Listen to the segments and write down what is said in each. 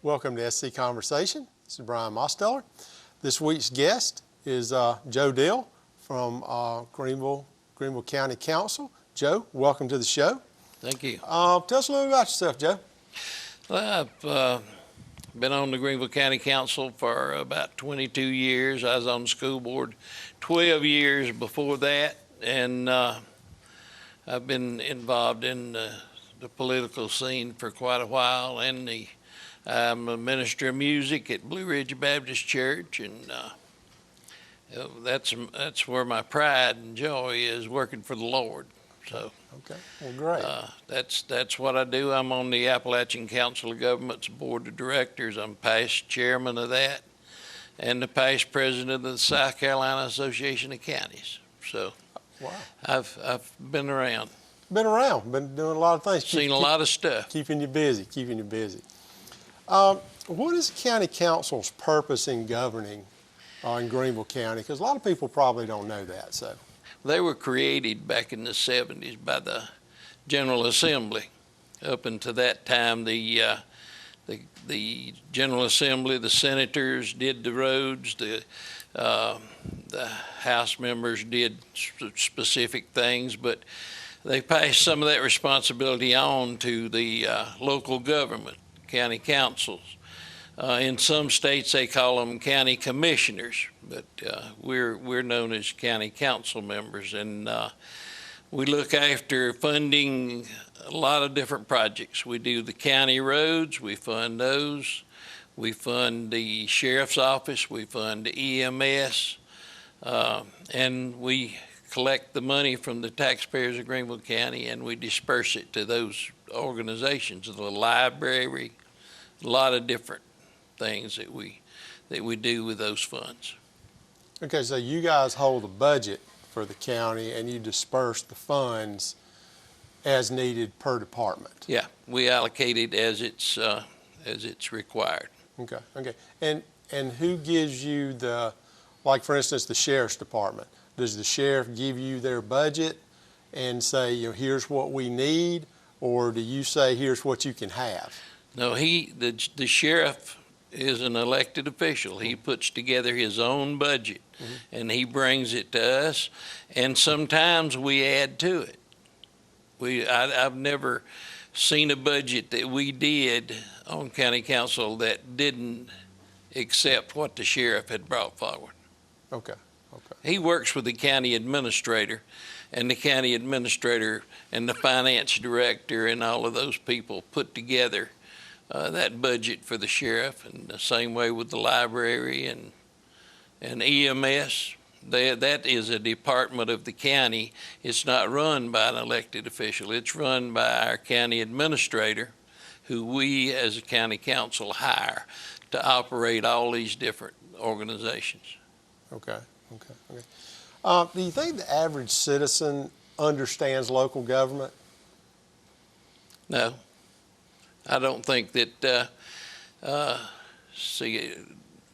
Welcome to SC Conversation. This is Brian Mosteller. This week's guest is Joe Dill from Greenville County Council. Joe, welcome to the show. Thank you. Tell us a little about yourself, Joe. Well, I've been on the Greenville County Council for about 22 years. I was on the school board 12 years before that, and I've been involved in the political scene for quite a while, and I'm a minister of music at Blue Ridge Baptist Church, and that's where my pride and joy is, working for the Lord. So, okay, well, great. That's what I do. I'm on the Appalachian Council of Governments Board of Directors. I'm past chairman of that, and the past president of the South Carolina Association of Counties. So, wow, I've been around. Been doing a lot of things. Seen a lot of stuff. Keeping you busy. What is the county council's purpose in governing in Greenville County? Because a lot of people probably don't know that. So they were created back in the 70s by the General Assembly. Up until that time, the General Assembly, the senators did the roads, the House members did specific things, but they passed some of that responsibility on to the local government, county councils. In some states, they call them county commissioners, but we're known as county council members, and we look after funding a lot of different projects. We do the county roads, we fund those. We fund the sheriff's office, we fund the EMS, and we collect the money from the taxpayers of Greenville County, and we disperse it to those organizations, the library, a lot of different things that we do with those funds. Okay, so you guys hold the budget for the county and you disperse the funds as needed per department. Yeah, we allocate it as it's required. Okay. And who gives you like for instance, the sheriff's department? Does the sheriff give you their budget and say, here's what we need, or do you say, here's what you can have? No, the sheriff is an elected official. He puts together his own budget, and he brings it to us, and sometimes we add to it. I've never seen a budget that we did on county council that didn't accept what the sheriff had brought forward. Okay. He works with the county administrator, and the county administrator and the finance director and all of those people put together that budget for the sheriff, and the same way with the library and EMS. That is a department of the county. It's not run by an elected official. It's run by our county administrator, who we as a county council hire to operate all these different organizations. Okay. Do you think the average citizen understands local government? No, I don't think that.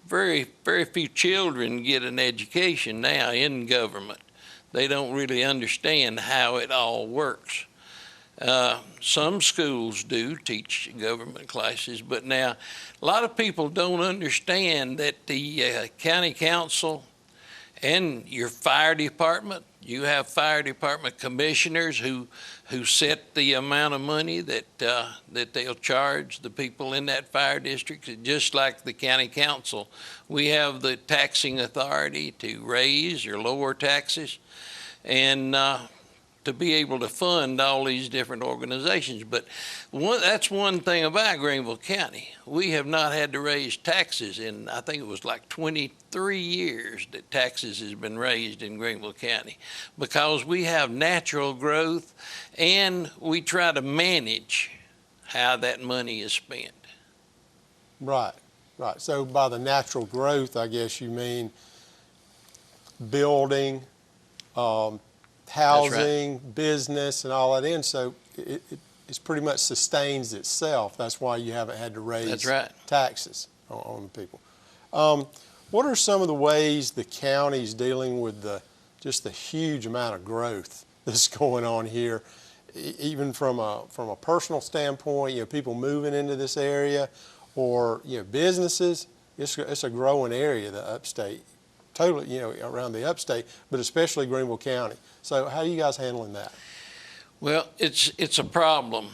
Very few children get an education now in government. They don't really understand how it all works. Some schools do teach government classes, but now a lot of people don't understand that the county council and your fire department, you have fire department commissioners who set the amount of money that they'll charge the people in that fire district. Just like the county council, we have the taxing authority to raise or lower taxes, and to be able to fund all these different organizations. But that's one thing about Greenville County. We have not had to raise taxes in, I think it was like 23 years that taxes has been raised in Greenville County, because we have natural growth and we try to manage how that money is spent. Right. So by the natural growth, I guess you mean building, housing, right, business, and all that in. So it's pretty much sustains itself. That's why you haven't had to raise, that's right, taxes on the people. What are some of the ways the county's dealing with just the huge amount of growth that's going on here, even from a personal standpoint, people moving into this area, or, businesses. It's a growing area, the upstate, totally, around the upstate, but especially Greenville County. So how are you guys handling that? Well, it's a problem.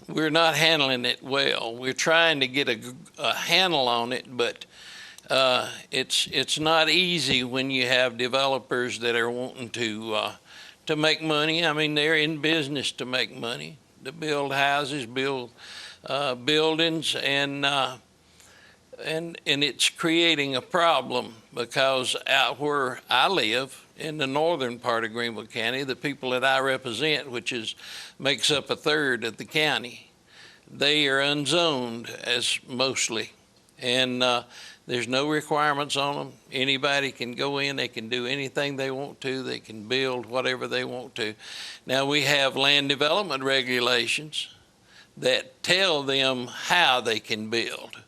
We're not handling it well. We're trying to get a handle on it, but it's not easy when you have developers that are wanting to make money. I mean, they're in business to make money, to build houses, build buildings, and it's creating a problem because out where I live, in the northern part of Greenville County, the people that I represent, which makes up a third of the county, they are unzoned as mostly, and there's no requirements on them. Anybody can go in, they can do anything they want to, they can build whatever they want to. Now we have land development regulations that tell them how they can build,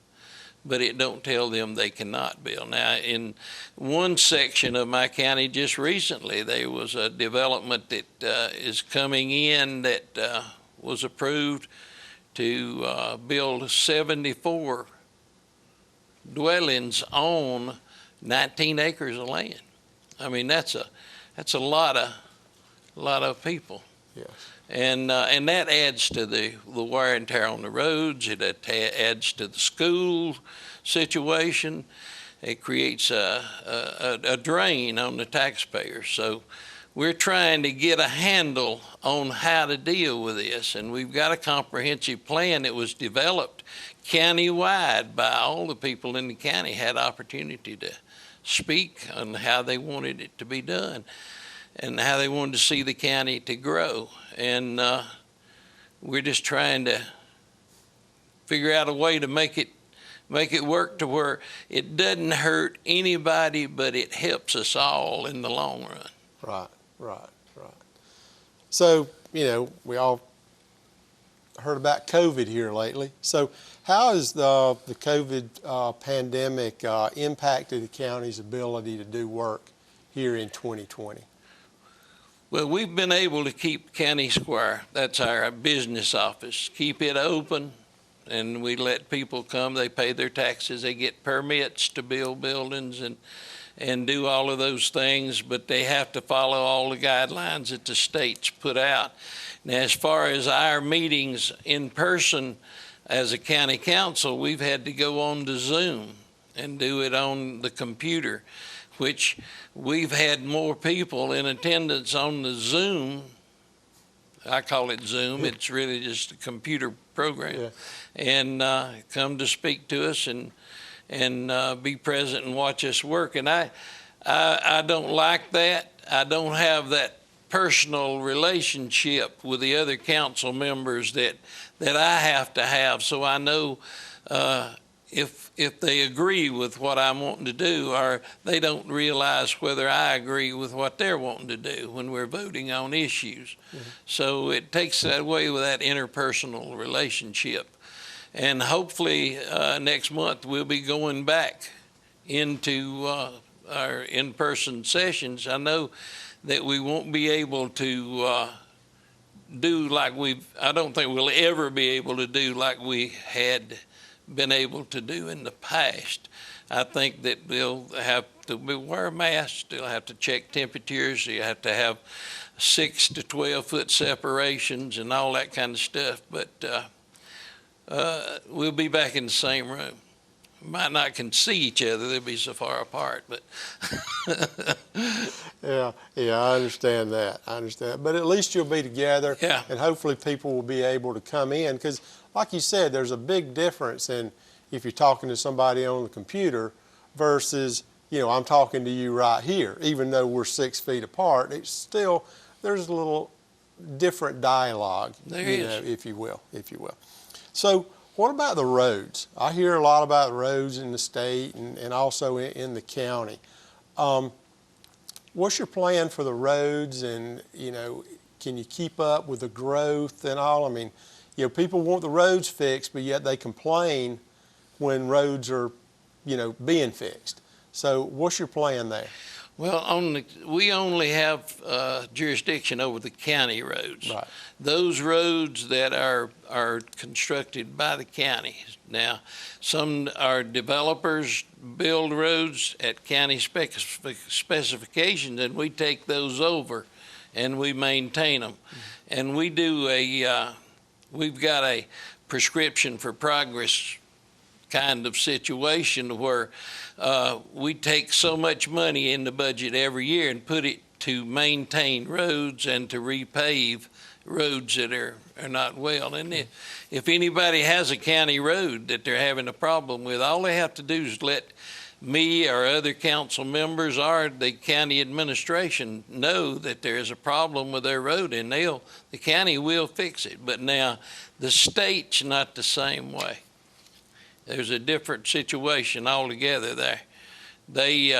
but it don't tell them they cannot build. Now, in one section of my county just recently, there was a development that is coming in that was approved to build 74 dwellings on 19 acres of land. I mean, that's a lot of people. Yes. And that adds to the wear and tear on the roads. It adds to the school situation. It creates a drain on the taxpayers. So we're trying to get a handle on how to deal with this. And we've got a comprehensive plan that was developed county-wide by all the people in the county, had opportunity to speak on how they wanted it to be done and how they wanted to see the county to grow. And we're just trying to figure out a way to make it work to where it doesn't hurt anybody, but it helps us all in the long run. Right. So, we all heard about COVID here lately. So how has the COVID pandemic impacted the county's ability to do work here in 2020? Well, we've been able to keep County Square, that's our business office, keep it open, and we let people come, they pay their taxes, they get permits to build buildings and do all of those things, but they have to follow all the guidelines that the state's put out. Now, as far as our meetings in person as a county council, we've had to go on to Zoom and do it on the computer, which we've had more people in attendance on the Zoom. I call it Zoom. It's really just a computer program. Yeah. And come to speak to us and be present and watch us work. And I don't like that. I don't have that personal relationship with the other council members that I have to have. So I know if they agree with what I'm wanting to do, or they don't realize whether I agree with what they're wanting to do when we're voting on issues. Mm-hmm. So it takes that away with that interpersonal relationship. And hopefully next month we'll be going back into our in-person sessions. I know that we won't be able to do like I don't think we'll ever be able to do like we had been able to do in the past. I think that they'll have to wear masks, they'll have to check temperatures, you have to have 6 to 12 foot separations and all that kind of stuff, but we'll be back in the same room. Might not can see each other, they'll be so far apart, but yeah, I understand that. But at least you'll be together, yeah. And hopefully people will be able to come in, because like you said, there's a big difference in if you're talking to somebody on the computer versus, I'm talking to you right here. Even though we're 6 feet apart, it's still, there's a little different dialogue, if you will. So what about the roads? I hear a lot about the roads in the state and also in the county. What's your plan for the roads, and, can you keep up with the growth and all? I mean, people want the roads fixed, but yet they complain when roads are, being fixed. So what's your plan there? Well, we only have jurisdiction over the county roads. Right. Those roads that are constructed by the county. Now, some are developers build roads at county specifications, and we take those over and we maintain them. And we do we've got a prescription for progress kind of situation where we take so much money in the budget every year and put it to maintain roads and to repave roads that are not well. And if anybody has a county road that they're having a problem with, all they have to do is let me or other council members or the county administration know that there is a problem with their road, and the county will fix it. But now the state's not the same way. There's a different situation altogether there. They,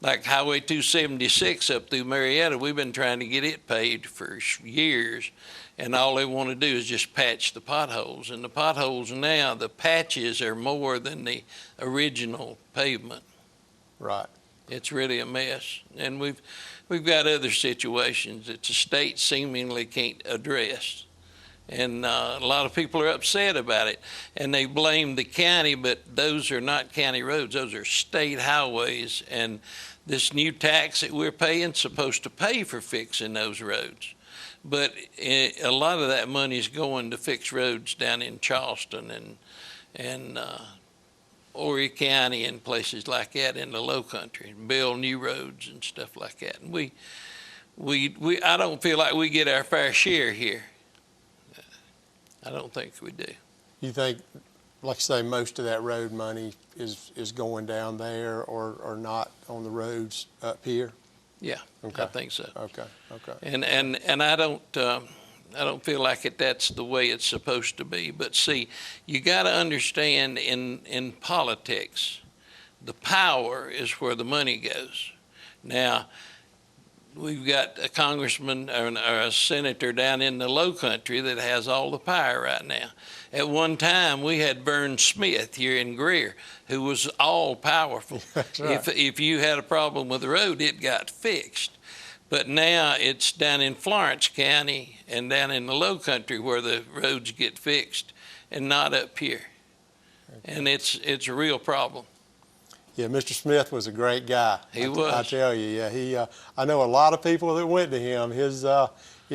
like Highway 276 up through Marietta, we've been trying to get it paved for years, and all they want to do is just patch the potholes. And the potholes now, the patches are more than the original pavement. Right. It's really a mess. And we've got other situations that the state seemingly can't address. And a lot of people are upset about it, and they blame the county, but those are not county roads. Those are state highways, and this new tax that we're paying is supposed to pay for fixing those roads. But a lot of that money is going to fix roads down in Charleston and Horry County and places like that in the low country, and build new roads and stuff like that. And I don't feel like we get our fair share here. I don't think we do. You think, like you say, most of that road money is going down there or not on the roads up here? Yeah, okay. I think so. Okay. And I don't feel like that's the way it's supposed to be. But see, you got to understand in politics, the power is where the money goes. Now, we've got a congressman or a senator down in the low country that has all the power right now. At one time, we had Vern Smith here in Greer, who was all powerful. Right. If you had a problem with the road, it got fixed. But now it's down in Florence County and down in the low country where the roads get fixed, and not up here. Okay. And it's a real problem. Yeah, Mr. Smith was a great guy. He was. I tell you, yeah. I know a lot of people that went to him. His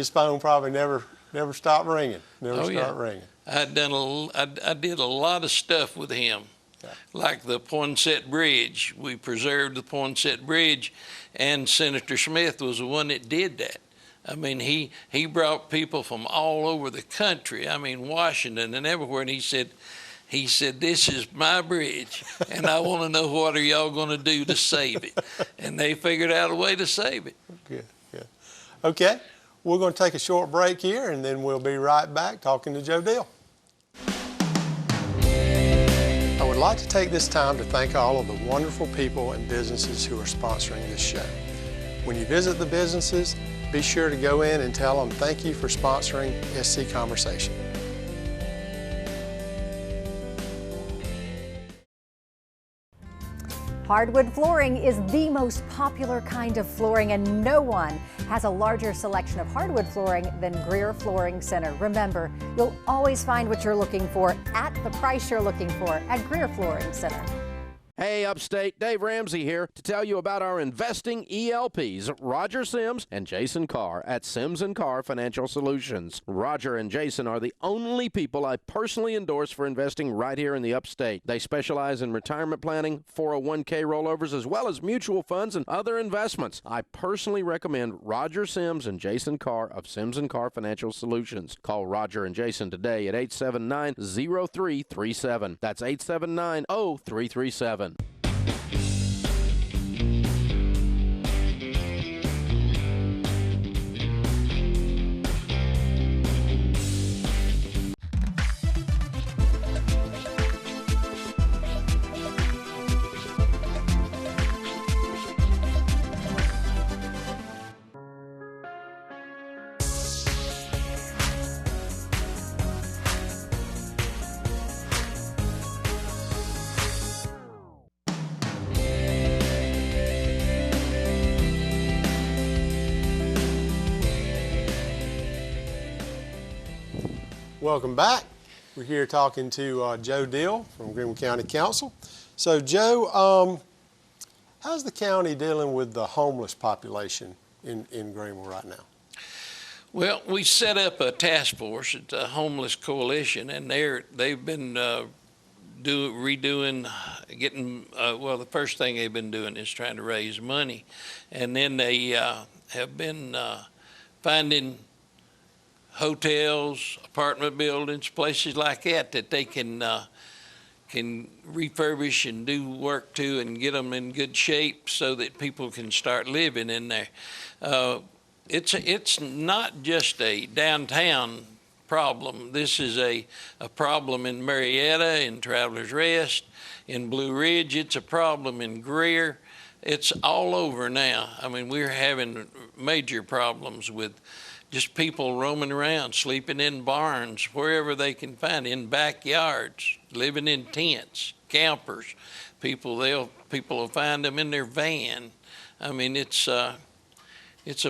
phone probably never stopped ringing. Ringing. I did a lot of stuff with him, like the Poinsett Bridge. We preserved the Poinsett Bridge, and Senator Smith was the one that did that. I mean, he brought people from all over the country. I mean, Washington and everywhere, and he said, this is my bridge, and I want to know what are y'all going to do to save it. And they figured out a way to save it. Good. Okay, we're going to take a short break here, and then we'll be right back talking to Joe Dill. I would like to take this time to thank all of the wonderful people and businesses who are sponsoring this show. When you visit the businesses, be sure to go in and tell them thank you for sponsoring SC Conversation. Hardwood flooring is the most popular kind of flooring, and no one has a larger selection of hardwood flooring than Greer Flooring Center. Remember, you'll always find what you're looking for at the price you're looking for at Greer Flooring Center. Hey, Upstate, Dave Ramsey here to tell you about our investing ELPs, Roger Sims and Jason Carr at Sims & Carr Financial Solutions. Roger and Jason are the only people I personally endorse for investing right here in the Upstate. They specialize in retirement planning, 401k rollovers, as well as mutual funds and other investments. I personally recommend Roger Sims and Jason Carr of Sims & Carr Financial Solutions. Call Roger and Jason today at 879-0337. That's 879-0337. Welcome back. We're here talking to Joe Dill from Greenville County Council. So Joe, how's the county dealing with the homeless population in Greenville right now? Well, we set up a task force at the Homeless Coalition, and they've been redoing, getting, well, the first thing they've been doing is trying to raise money. And then they have been finding hotels, apartment buildings, places like that they can refurbish and do work to and get them in good shape so that people can start living in there. It's not just a downtown problem. This is a problem in Marietta, in Travelers Rest, in Blue Ridge. It's a problem in Greer. It's all over now. I mean, we're having major problems with just people roaming around, sleeping in barns, wherever they can find, in backyards, living in tents, campers. People will find them in their van. I mean, it's a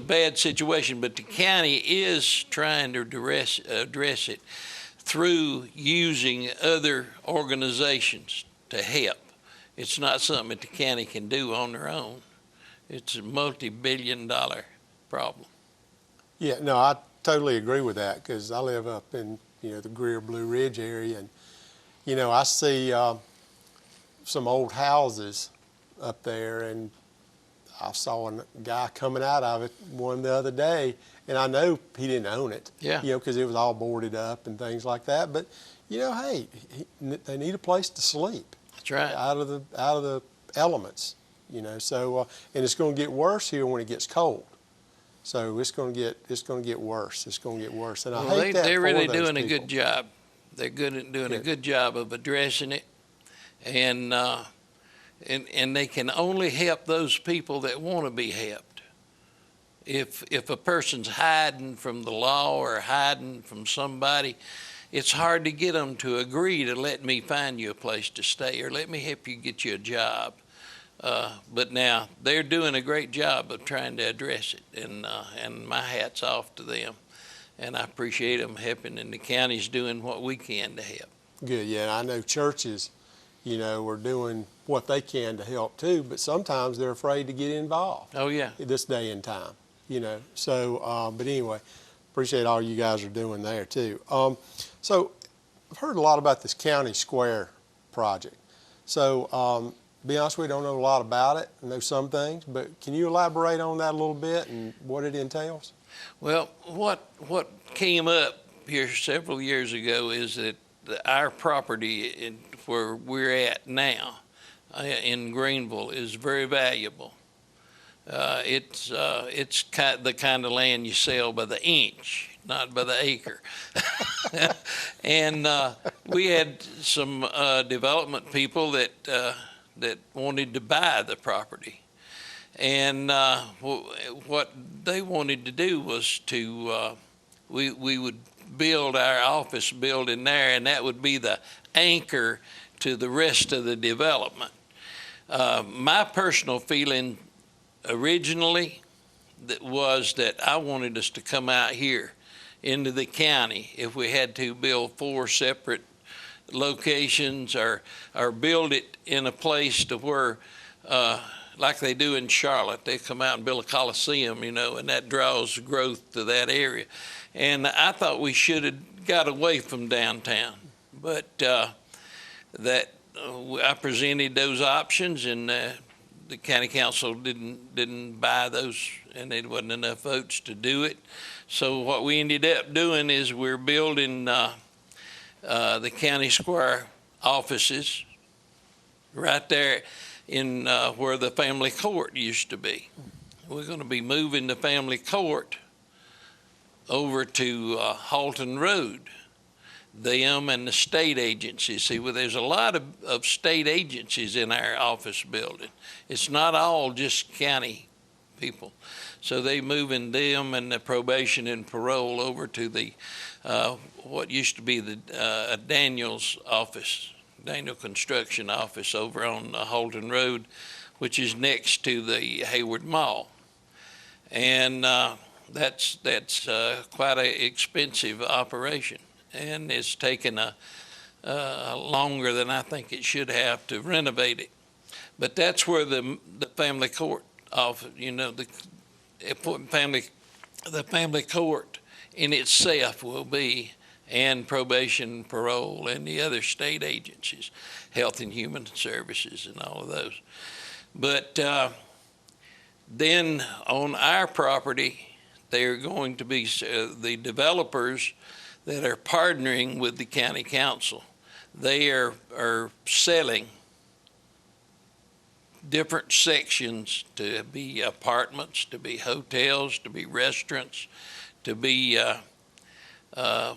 bad situation, but the county is trying to address it through using other organizations to help. It's not something that the county can do on their own. It's a multi-billion-dollar problem. Yeah, no, I totally agree with that because I live up in, the Greer Blue Ridge area, and, I see some old houses up there, and I saw a guy coming out of it one the other day, and I know he didn't own it. Yeah. Because it was all boarded up and things like that. But hey, they need a place to sleep. That's right. Out of the elements. So and it's going to get worse here when it gets cold. So it's going to get worse. It's going to get worse. And I hate that they're really for those doing a people. good job. They're doing a good job of addressing it, and they can only help those people that want to be helped. If a person's hiding from the law or hiding from somebody, it's hard to get them to agree to let me find you a place to stay or let me help you get you a job. But now they're doing a great job of trying to address it, and my hat's off to them. And I appreciate them helping, and the county's doing what we can to help. Good, yeah. I know churches, are doing what they can to help too, but sometimes they're afraid to get involved. Oh, yeah. This day and time, So, but anyway, appreciate all you guys are doing there too. So I've heard a lot about this county square project. So, be honest with you, I don't know a lot about it. I know some things, but can you elaborate on that a little bit and what it entails? Well, what came up here several years ago is that our property where we're at now in Greenville is very valuable. It's the kind of land you sell by the inch, not by the acre. And we had some development people that wanted to buy the property. And what they wanted to do was we would build our office building there, and that would be the anchor to the rest of the development. My personal feeling originally was that I wanted us to come out here into the county if we had to build 4 separate locations or build it in a place to where like they do in Charlotte. They come out and build a coliseum, and that draws growth to that area. And I thought we should have got away from downtown, but I presented those options, and the county council didn't buy those, and there wasn't enough votes to do it. So what we ended up doing is we're building the county square offices right there in where the family court used to be. We're going to be moving the family court over to Halton Road. Them and the state agencies. See, well, there's a lot of state agencies in our office building. It's not all just county people. So they moving them and the probation and parole over to the what used to be the Daniel's office. Daniel Construction office over on Holden Road, which is next to the Hayward Mall. And that's quite an expensive operation. and it's taken longer than I think it should have to renovate it. But that's where the family court office, the family court in itself will be, and probation, parole, and the other state agencies, Health and Human Services, and all of those. But then on our property, they're going to be the developers that are partnering with the county council. They are selling different sections to be apartments, to be hotels, to be restaurants, to be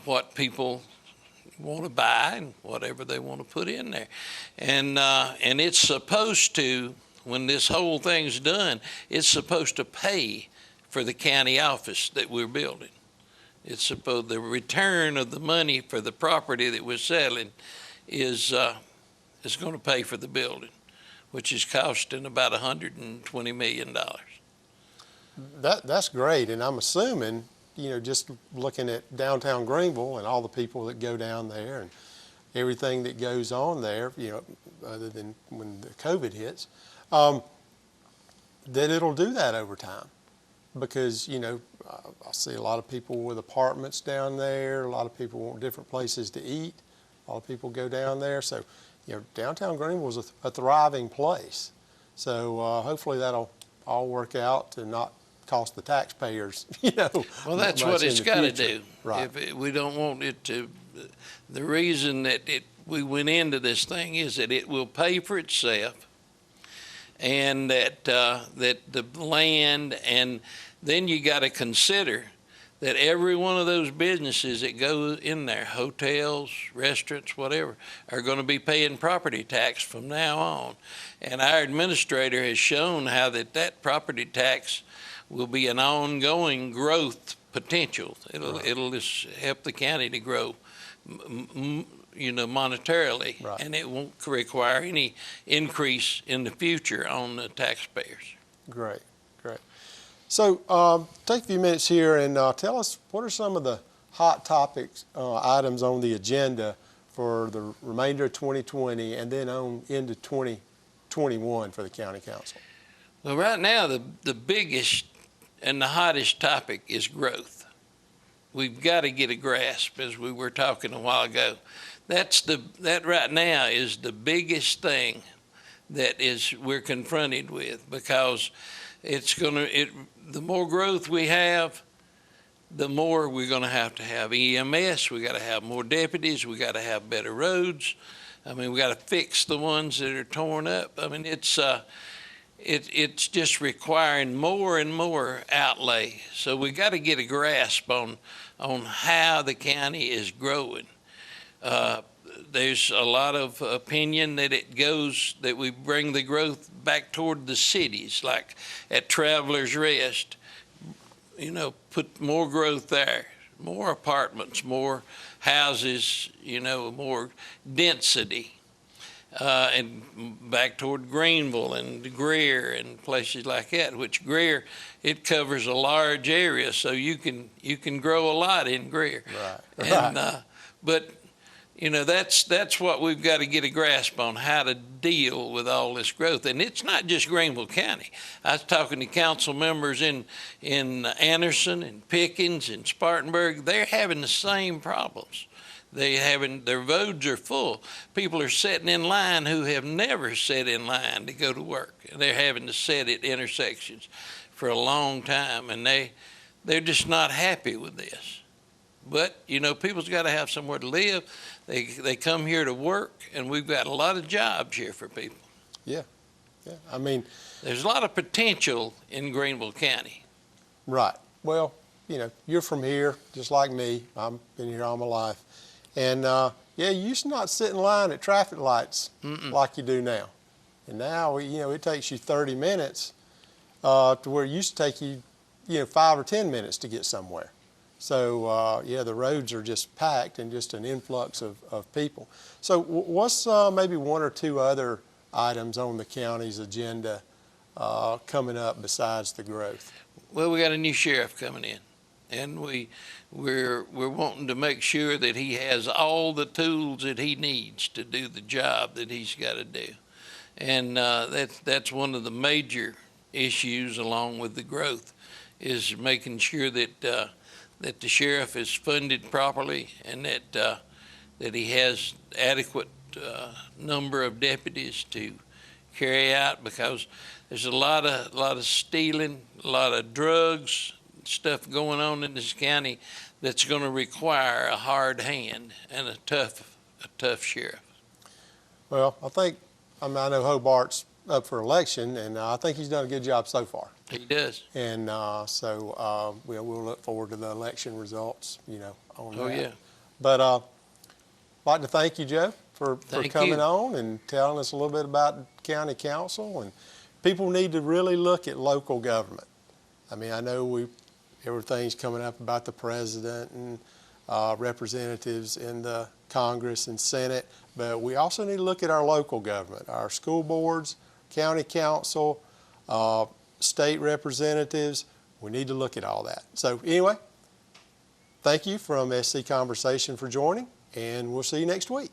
what people want to buy and whatever they want to put in there. And it's supposed to, when this whole thing's done, it's supposed to pay for the county office that we're building. It's supposed, the return of the money for the property that we're selling is going to pay for the building, which is costing about $120 million. That's great, and I'm assuming, just looking at downtown Greenville and all the people that go down there and everything that goes on there, other than when the COVID hits, that it'll do that over time. Because, I see a lot of people with apartments down there, a lot of people want different places to eat, a lot of people go down there. So, downtown Greenville is a thriving place. So hopefully that'll all work out to not cost the taxpayers, Well, that's what it's got to do. Right. We don't want it to, the reason that we went into this thing is that it will pay for itself, and that the land, and then you got to consider that every one of those businesses that go in there, hotels, restaurants, whatever, are going to be paying property tax from now on. And our administrator has shown how that property tax will be an ongoing growth potential. It'll just help the county to grow, monetarily, right. And it won't require any increase in the future on the taxpayers. Great, great. So take a few minutes here and tell us what are some of the hot topics, items on the agenda for the remainder of 2020 and then on into 2021 for the county council. Well, right now the biggest and the hottest topic is growth. We've got to get a grasp, as we were talking a while ago. That right now is the biggest thing that we're confronted with, because the more growth we have, the more we're going to have EMS. We got to have more deputies. We got to have better roads. I mean, we got to fix the ones that are torn up. I mean, it's just requiring more and more outlay. So we got to get a grasp on how the county is growing. There's a lot of opinion that that we bring the growth back toward the cities, like at Travelers Rest, put more growth there, more apartments, more houses, more density. And back toward Greenville and Greer and places like that, which Greer, it covers a large area, so you can grow a lot in Greer. Right. And but that's what we've got to get a grasp on, how to deal with all this growth. And it's not just Greenville County. I was talking to council members in Anderson and Pickens and Spartanburg. They're having the same problems. Their roads are full. People are sitting in line who have never sat in line to go to work. They're having to sit at intersections for a long time, and they're just not happy with this. But people's got to have somewhere to live. They come here to work, and we've got a lot of jobs here for people. Yeah. I mean, there's a lot of potential in Greenville County. Right. Well, you're from here, just like me. I've been here all my life. And you used to not sit in line at traffic lights like you do now. And now, it takes you 30 minutes to where it used to take you, 5 or 10 minutes to get somewhere. So, the roads are just packed and just an influx of people. So what's maybe one or two other items on the county's agenda coming up besides the growth? Well, we got a new sheriff coming in. and we're wanting to make sure that he has all the tools that he needs to do the job that he's got to do. And that's one of the major issues, along with the growth, is making sure that that the sheriff is funded properly, and that he has adequate number of deputies to carry out, because there's a lot of stealing, a lot of drugs, stuff going on in this county that's going to require a hard hand and a tough sheriff. Well, I know Hobart's up for election, and I think he's done a good job so far. He does. And we'll look forward to the election results, on that. Oh, yeah. But I'd like to thank you, Joe, for coming you. on and telling us a little bit about county council. And people need to really look at local government. I mean, I know everything's coming up about the president and representatives in the Congress and Senate, but we also need to look at our local government, our school boards, county council, state representatives. We need to look at all that. So anyway, thank you from SC Conversation for joining, and we'll see you next week.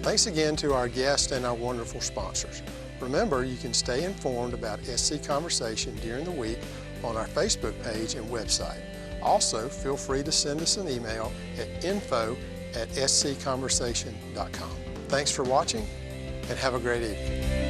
Thanks again to our guests and our wonderful sponsors. Remember, you can stay informed about SC Conversation during the week on our Facebook page and website. Also, feel free to send us an email at info@scconversation.com. Thanks for watching, and have a great evening.